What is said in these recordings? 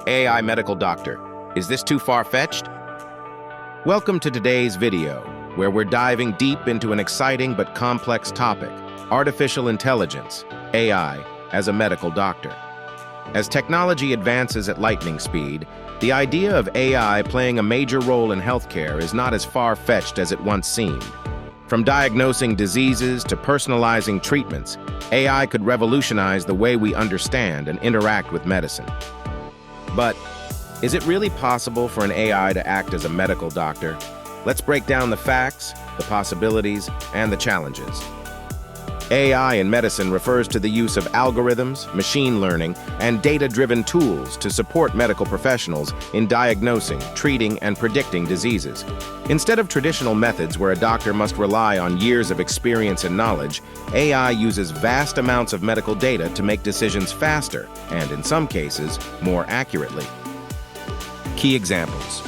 AI medical doctor. Is this too far-fetched? Welcome to today's video, where we're diving deep into an exciting but complex topic, artificial intelligence, AI, as a medical doctor. As technology advances at lightning speed, the idea of AI playing a major role in healthcare is not as far-fetched as it once seemed. From diagnosing diseases to personalizing treatments, AI could revolutionize the way we understand and interact with medicine. But is it really possible for an AI to act as a medical doctor? Let's break down the facts, the possibilities, and the challenges. AI in medicine refers to the use of algorithms, machine learning, and data-driven tools to support medical professionals in diagnosing, treating, and predicting diseases. Instead of traditional methods where a doctor must rely on years of experience and knowledge, AI uses vast amounts of medical data to make decisions faster and, in some cases, more accurately. Key examples.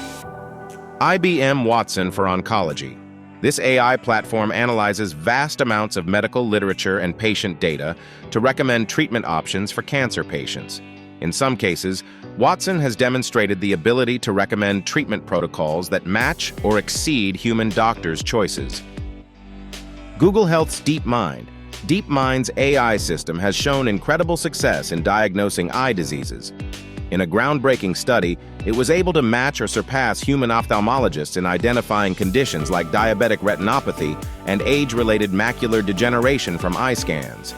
IBM Watson for oncology. This AI platform analyzes vast amounts of medical literature and patient data to recommend treatment options for cancer patients. In some cases, Watson has demonstrated the ability to recommend treatment protocols that match or exceed human doctors' choices. Google Health's DeepMind. DeepMind's AI system has shown incredible success in diagnosing eye diseases. In a groundbreaking study, it was able to match or surpass human ophthalmologists in identifying conditions like diabetic retinopathy and age-related macular degeneration from eye scans.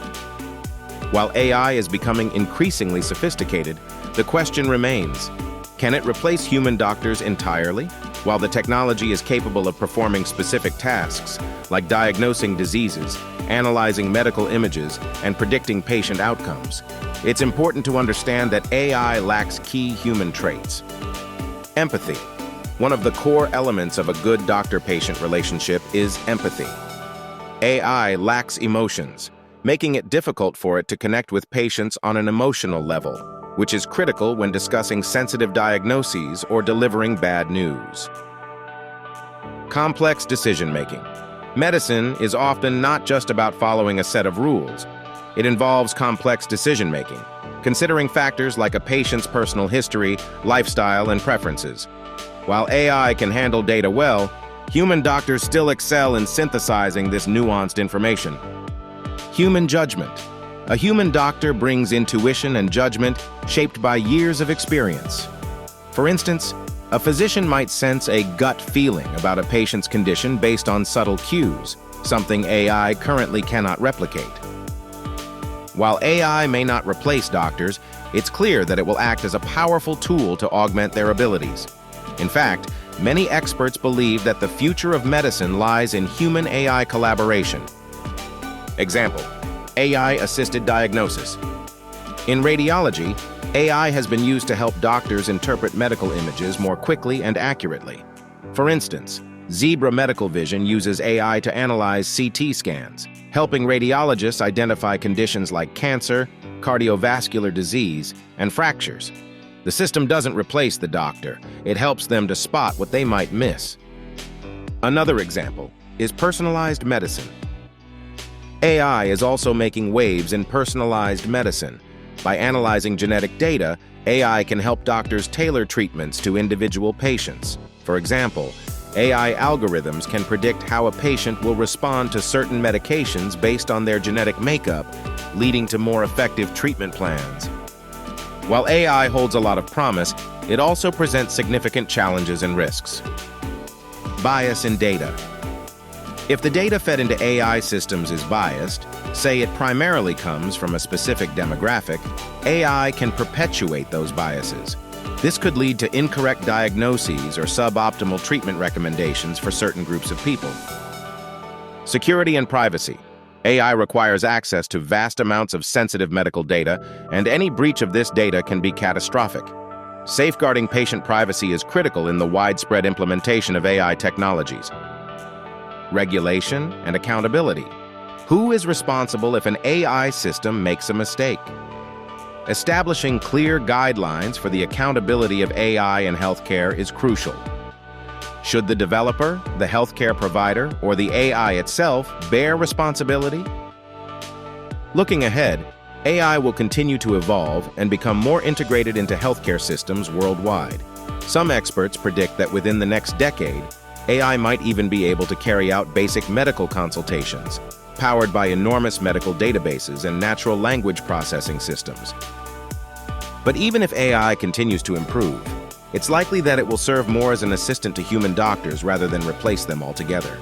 While AI is becoming increasingly sophisticated, the question remains, can it replace human doctors entirely? While the technology is capable of performing specific tasks, like diagnosing diseases, analyzing medical images, and predicting patient outcomes, it's important to understand that AI lacks key human traits. Empathy. One of the core elements of a good doctor-patient relationship is empathy. AI lacks emotions, making it difficult for it to connect with patients on an emotional level, which is critical when discussing sensitive diagnoses or delivering bad news. Complex decision-making. Medicine is often not just about following a set of rules. It involves complex decision-making, considering factors like a patient's personal history, lifestyle, and preferences. While AI can handle data well, human doctors still excel in synthesizing this nuanced information. Human judgment. A human doctor brings intuition and judgment shaped by years of experience. For instance, a physician might sense a gut feeling about a patient's condition based on subtle cues, something AI currently cannot replicate. While AI may not replace doctors, it's clear that it will act as a powerful tool to augment their abilities. In fact, many experts believe that the future of medicine lies in human-AI collaboration. Example: AI-assisted diagnosis. In radiology, AI has been used to help doctors interpret medical images more quickly and accurately. For instance, Zebra Medical Vision uses AI to analyze CT scans, helping radiologists identify conditions like cancer, cardiovascular disease, and fractures. The system doesn't replace the doctor, it helps them to spot what they might miss. Another example is personalized medicine. AI is also making waves in personalized medicine. By analyzing genetic data, AI can help doctors tailor treatments to individual patients. For example, AI algorithms can predict how a patient will respond to certain medications based on their genetic makeup, leading to more effective treatment plans. While AI holds a lot of promise, it also presents significant challenges and risks. Bias in data. If the data fed into AI systems is biased, say it primarily comes from a specific demographic, AI can perpetuate those biases. This could lead to incorrect diagnoses or suboptimal treatment recommendations for certain groups of people. Security and privacy. AI requires access to vast amounts of sensitive medical data, and any breach of this data can be catastrophic. Safeguarding patient privacy is critical in the widespread implementation of AI technologies. Regulation and accountability. Who is responsible if an AI system makes a mistake? Establishing clear guidelines for the accountability of AI in healthcare is crucial. Should the developer, the healthcare provider, or the AI itself bear responsibility? Looking ahead, AI will continue to evolve and become more integrated into healthcare systems worldwide. Some experts predict that within the next decade, AI might even be able to carry out basic medical consultations, powered by enormous medical databases and natural language processing systems. But even if AI continues to improve, it's likely that it will serve more as an assistant to human doctors rather than replace them altogether.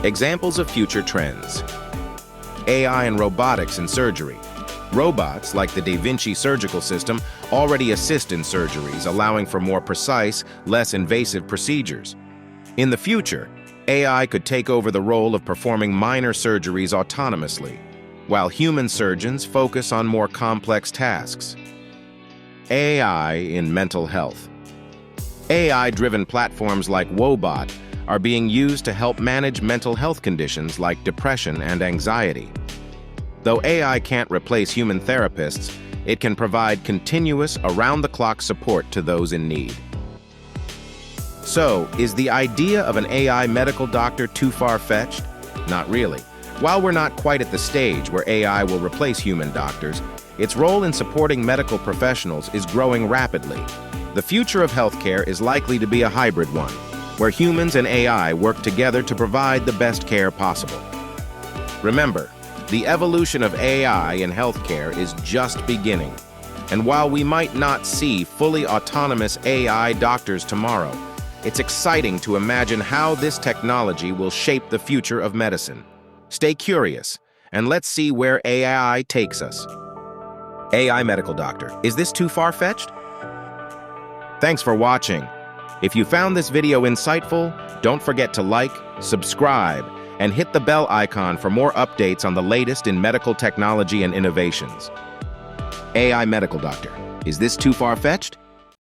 Examples of future trends: AI and robotics in surgery. Robots, like the Da Vinci surgical system, already assist in surgeries, allowing for more precise, less invasive procedures. In the future, AI could take over the role of performing minor surgeries autonomously, while human surgeons focus on more complex tasks. AI in mental health. AI-driven platforms like Wobot are being used to help manage mental health conditions like depression and anxiety. Though AI can't replace human therapists, it can provide continuous, around-the-clock support to those in need. So, is the idea of an AI medical doctor too far-fetched? Not really. While we're not quite at the stage where AI will replace human doctors, its role in supporting medical professionals is growing rapidly. The future of healthcare is likely to be a hybrid one, where humans and AI work together to provide the best care possible. Remember, the evolution of AI in healthcare is just beginning. And while we might not see fully autonomous AI doctors tomorrow, it's exciting to imagine how this technology will shape the future of medicine. Stay curious, and let's see where AI takes us. AI medical doctor, is this too far-fetched? Thanks for watching. If you found this video insightful, don't forget to like, subscribe, and hit the bell icon for more updates on the latest in medical technology and innovations. AI medical doctor, is this too far-fetched?